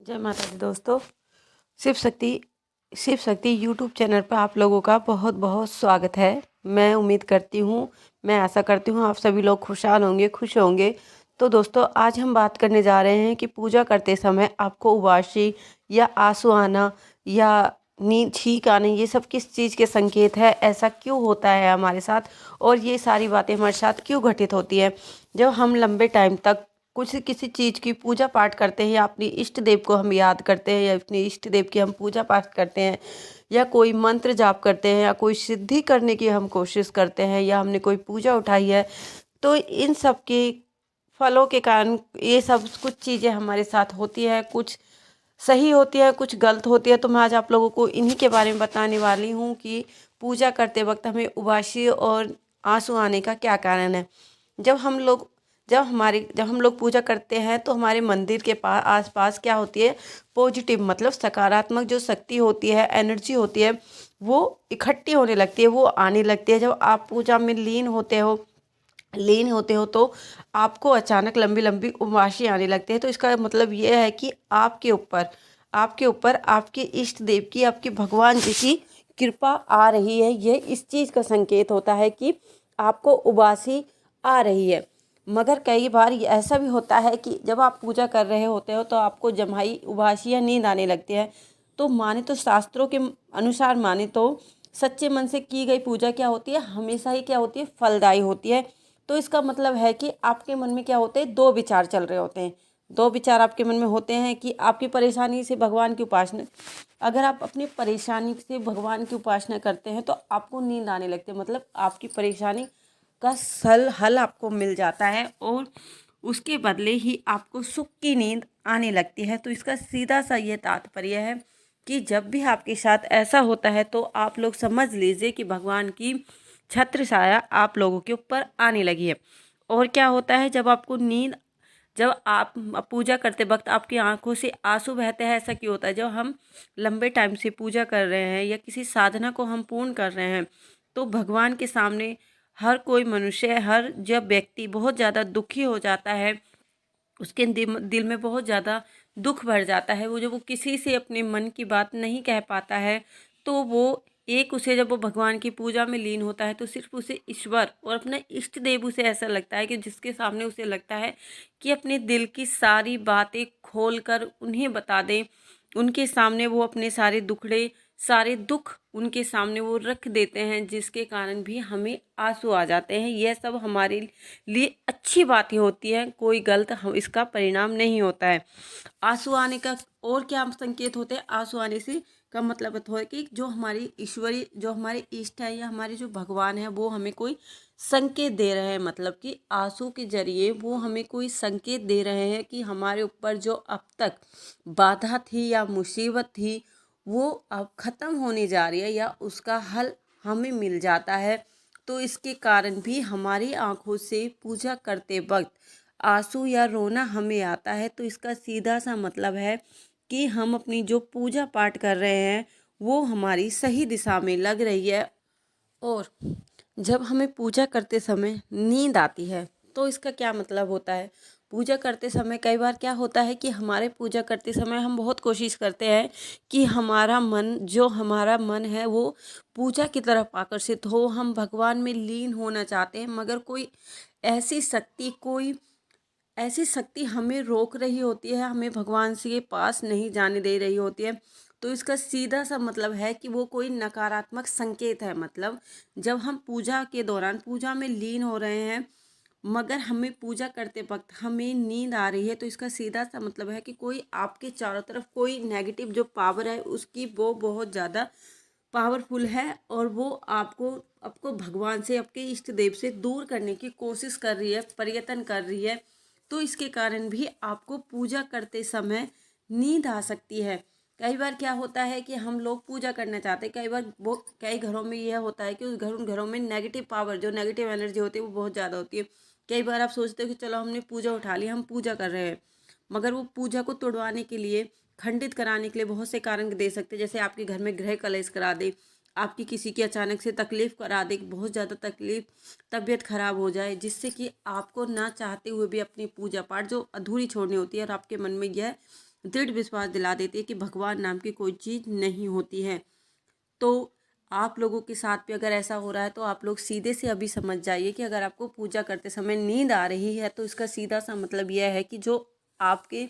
जय माता दी दोस्तों। शिव शक्ति यूट्यूब चैनल पर आप लोगों का बहुत बहुत स्वागत है। मैं उम्मीद करती हूँ, मैं आशा करती हूँ आप सभी लोग खुशहाल होंगे, खुश होंगे। तो दोस्तों, आज हम बात करने जा रहे हैं कि पूजा करते समय आपको उबासी या आंसू आना या नींद छींक आने, ये सब किस चीज़ के संकेत है, ऐसा क्यों होता है हमारे साथ और ये सारी बातें हमारे साथ क्यों घटित होती है जब हम लंबे टाइम तक कुछ किसी चीज़ की पूजा पाठ करते हैं या अपनी इष्ट देव को हम याद करते हैं या अपने इष्ट देव की हम पूजा पाठ करते हैं या कोई मंत्र जाप करते हैं या कोई सिद्धि करने की हम कोशिश करते हैं या हमने कोई पूजा उठाई है, तो इन सब के फलों के कारण ये सब कुछ चीज़ें हमारे साथ होती है। कुछ सही होती है, कुछ गलत होती है। तो मैं आज आप लोगों को इन्हीं के बारे में बताने वाली हूँ कि पूजा करते वक्त हमें उबासी और आंसू आने का क्या कारण है। जब हम लोग जब हम लोग पूजा करते हैं तो हमारे मंदिर के पास आसपास क्या होती है, पॉजिटिव मतलब सकारात्मक जो शक्ति होती है, एनर्जी होती है, वो इकट्ठी होने लगती है, वो आने लगती है। जब आप पूजा में लीन होते हो तो आपको अचानक लंबी लंबी उबासी आने लगती है। तो इसका मतलब ये है कि आपके ऊपर आपके इष्ट देव की, आपके भगवान जी की कृपा आ रही है। ये इस चीज़ का संकेत होता है कि आपको उबासी आ रही है। मगर कई बार ये ऐसा भी होता है कि जब आप पूजा कर रहे होते हो तो आपको जम्हाई उबासी या नींद आने लगती है। तो माने तो शास्त्रों के अनुसार माने तो सच्चे मन से की गई पूजा क्या होती है, हमेशा ही क्या होती है, फलदायी होती है। तो इसका मतलब है कि आपके मन में क्या होते हैं, दो विचार चल रहे होते हैं। दो विचार आपके मन में होते हैं कि आपकी परेशानी से भगवान की उपासना, अगर आप अपनी परेशानी से भगवान की उपासना करते हैं तो आपको नींद आने लगती है, मतलब आपकी परेशानी का हल आपको मिल जाता है और उसके बदले ही आपको सुख की नींद आने लगती है। तो इसका सीधा सा ये तात्पर्य है कि जब भी आपके साथ ऐसा होता है तो आप लोग समझ लीजिए कि भगवान की छत्र छाया आप लोगों के ऊपर आने लगी है। और क्या होता है, जब आप पूजा करते वक्त आपकी आंखों से आंसू बहते हैं, ऐसा क्यों होता है? जब हम लंबे टाइम से पूजा कर रहे हैं या किसी साधना को हम पूर्ण कर रहे हैं तो भगवान के सामने हर कोई मनुष्य, हर जब व्यक्ति बहुत ज़्यादा दुखी हो जाता है, उसके दिल में बहुत ज़्यादा दुख भर जाता है। वो जब वो किसी से अपने मन की बात नहीं कह पाता है तो वो उसे जब वो भगवान की पूजा में लीन होता है तो सिर्फ उसे ईश्वर और अपना इष्ट देव उसे ऐसा लगता है कि जिसके सामने उसे लगता है कि अपने दिल की सारी बातें खोल कर उन्हें बता दें। उनके सामने वो अपने सारे दुख उनके सामने वो रख देते हैं, जिसके कारण भी हमें आंसू आ जाते हैं। यह सब हमारे लिए अच्छी बातें होती हैं, कोई गलत इसका परिणाम नहीं होता है। आंसू आने का और क्या संकेत होते हैं? आंसू आने से का मतलब होता है कि जो हमारे इष्ट है या हमारे जो भगवान है वो हमें कोई संकेत दे रहे हैं, मतलब कि आंसू के जरिए वो हमें कोई संकेत दे रहे हैं कि हमारे ऊपर जो अब तक बाधा थी या मुसीबत थी वो अब ख़त्म होने जा रही है या उसका हल हमें मिल जाता है। तो इसके कारण भी हमारी आंखों से पूजा करते वक्त आंसू या रोना हमें आता है। तो इसका सीधा सा मतलब है कि हम अपनी जो पूजा पाठ कर रहे हैं वो हमारी सही दिशा में लग रही है। और जब हमें पूजा करते समय नींद आती है तो इसका क्या मतलब होता है? पूजा करते समय कई बार क्या होता है कि हमारे पूजा करते समय हम बहुत कोशिश करते हैं कि हमारा मन है वो पूजा की तरफ आकर्षित हो, हम भगवान में लीन होना चाहते हैं, मगर कोई ऐसी शक्ति हमें रोक रही होती है, हमें भगवान से के पास नहीं जाने दे रही होती है। तो इसका सीधा सा मतलब है कि वो कोई नकारात्मक संकेत है। मतलब जब हम पूजा के दौरान पूजा में लीन हो रहे हैं मगर हमें पूजा करते वक्त हमें नींद आ रही है, तो इसका सीधा सा मतलब है कि कोई आपके चारों तरफ कोई नेगेटिव जो पावर है उसकी वो बहुत ज़्यादा पावरफुल है और वो आपको आपको भगवान से, आपके इष्ट देव से दूर करने की कोशिश कर रही है, प्रयत्न कर रही है। तो इसके कारण भी आपको पूजा करते समय नींद आ सकती है। कई बार क्या होता है कि हम लोग पूजा करना चाहते हैं, कई घरों में यह होता है कि उन घरों में नेगेटिव पावर, जो नेगेटिव एनर्जी होती है वो बहुत ज़्यादा होती है। कई बार आप सोचते हो कि चलो हमने पूजा उठा ली, हम पूजा कर रहे हैं, मगर वो पूजा को तोड़वाने के लिए, खंडित कराने के लिए बहुत से कारण दे सकते हैं। जैसे आपके घर में गृह कलेश करा दे, आपकी किसी की अचानक से तकलीफ़ करा दे, बहुत ज़्यादा तबीयत खराब हो जाए, जिससे कि आपको ना चाहते हुए भी अपनी पूजा पाठ जो अधूरी छोड़नी होती है और आपके मन में यह दृढ़ विश्वास दिला देती है कि भगवान नाम की कोई चीज़ नहीं होती है। तो आप लोगों के साथ भी अगर ऐसा हो रहा है तो आप लोग सीधे से अभी समझ जाइए कि अगर आपको पूजा करते समय नींद आ रही है तो इसका सीधा सा मतलब यह है कि जो आपके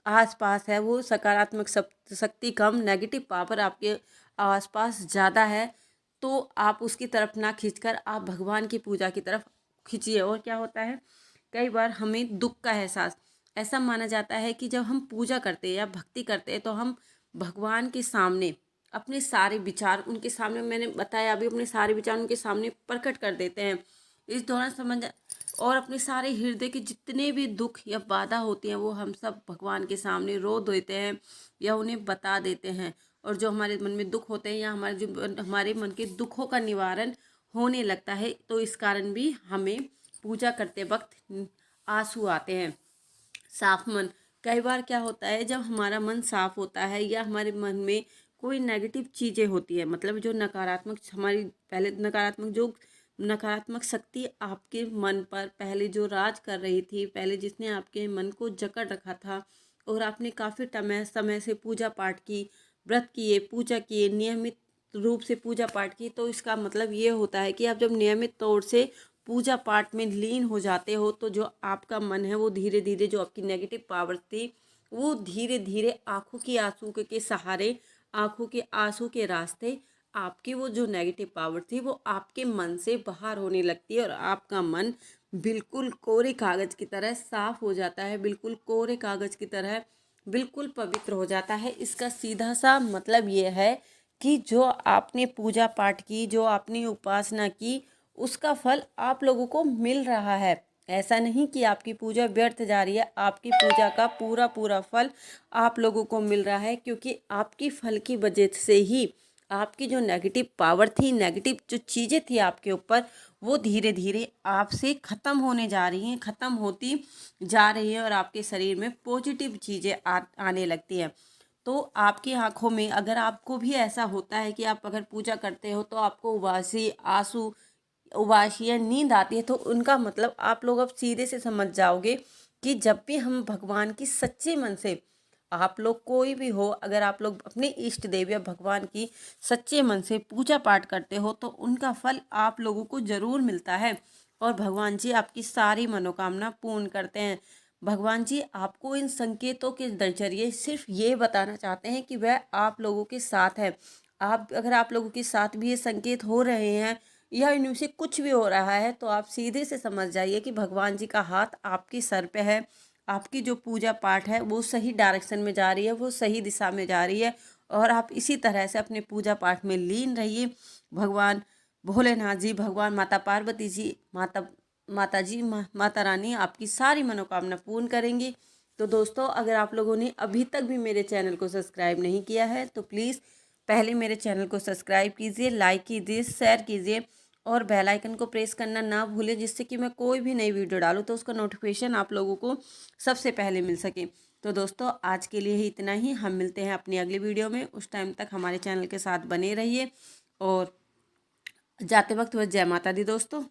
आसपास है वो सकारात्मक शक्ति कम, नेगेटिव पावर आपके आसपास ज़्यादा है। तो आप उसकी तरफ ना खींचकर आप भगवान की पूजा की तरफ खींचिए। और क्या होता है, कई बार हमें दुख का एहसास, ऐसा माना जाता है कि जब हम पूजा करते हैं या भक्ति करते हैं तो हम भगवान के सामने अपने सारे विचार उनके सामने, मैंने बताया अभी, अपने सारे विचार उनके सामने प्रकट कर देते हैं। इस दौरान समझ, और अपने सारे हृदय के जितने भी दुख या बाधा होती हैं वो हम सब भगवान के सामने रो देते हैं या उन्हें बता देते हैं। और जो हमारे मन में दुख होते हैं या हमारे मन के दुखों का निवारण होने लगता है। तो इस कारण भी हमें पूजा करते वक्त आंसू आते हैं। साफ मन, कई बार क्या होता है जब हमारा मन साफ होता है या हमारे मन में कोई नेगेटिव चीज़ें होती है, मतलब जो नकारात्मक हमारी पहले नकारात्मक शक्ति आपके मन पर पहले जो राज कर रही थी, पहले जिसने आपके मन को जकड़ रखा था और आपने काफ़ी समय से पूजा पाठ की, व्रत किए, पूजा किए, नियमित रूप से पूजा पाठ की, तो इसका मतलब ये होता है कि आप जब नियमित तौर से पूजा पाठ में लीन हो जाते हो तो जो आपका मन है वो धीरे धीरे, जो आपकी नेगेटिव पावर थी वो धीरे धीरे आंखों की आंसू के सहारे, आंखों के आंसू के रास्ते, आपकी वो जो नेगेटिव पावर थी वो आपके मन से बाहर होने लगती है और आपका मन बिल्कुल कोरे कागज़ की तरह साफ हो जाता है, बिल्कुल कोरे कागज़ की तरह बिल्कुल पवित्र हो जाता है। इसका सीधा सा मतलब ये है कि जो आपने पूजा पाठ की, जो आपने उपासना की, उसका फल आप लोगों को मिल रहा है। ऐसा नहीं कि आपकी पूजा व्यर्थ जा रही है, आपकी पूजा का पूरा पूरा फल आप लोगों को मिल रहा है, क्योंकि आपकी फल की वजह से ही आपकी जो नेगेटिव पावर थी, नेगेटिव जो चीज़ें थी आपके ऊपर, वो धीरे धीरे आपसे ख़त्म होने जा रही हैं, ख़त्म होती जा रही है और आपके शरीर में पॉजिटिव चीज़ें आने लगती हैं। तो आपकी आंखों में, अगर आपको भी ऐसा होता है कि आप अगर पूजा करते हो तो आपको उबासी या नींद आती है, तो उनका मतलब आप लोग अब सीधे से समझ जाओगे कि जब भी हम भगवान की सच्चे मन से, आप लोग कोई भी हो, अगर आप लोग अपने इष्ट देव या भगवान की सच्चे मन से पूजा पाठ करते हो तो उनका फल आप लोगों को ज़रूर मिलता है और भगवान जी आपकी सारी मनोकामना पूर्ण करते हैं। भगवान जी आपको इन संकेतों के जरिए सिर्फ ये बताना चाहते हैं कि वह आप लोगों के साथ है। अगर आप लोगों के साथ भी ये संकेत हो रहे हैं या इनमें से कुछ भी हो रहा है तो आप सीधे से समझ जाइए कि भगवान जी का हाथ आपके सर पे है। आपकी जो पूजा पाठ है वो सही डायरेक्शन में जा रही है, वो सही दिशा में जा रही है और आप इसी तरह से अपने पूजा पाठ में लीन रहिए। भगवान भोलेनाथ जी, भगवान माता पार्वती जी, माता रानी आपकी सारी मनोकामना पूर्ण करेंगी। तो दोस्तों, अगर आप लोगों ने अभी तक भी मेरे चैनल को सब्सक्राइब नहीं किया है तो प्लीज़ पहले मेरे चैनल को सब्सक्राइब कीजिए, लाइक कीजिए, शेयर कीजिए और बेल आइकन को प्रेस करना ना भूलें, जिससे कि मैं कोई भी नई वीडियो डालूँ तो उसका नोटिफिकेशन आप लोगों को सबसे पहले मिल सके। तो दोस्तों, आज के लिए ही इतना ही। हम मिलते हैं अपनी अगली वीडियो में। उस टाइम तक हमारे चैनल के साथ बने रहिए और जाते वक्त वह जय माता दी दोस्तों।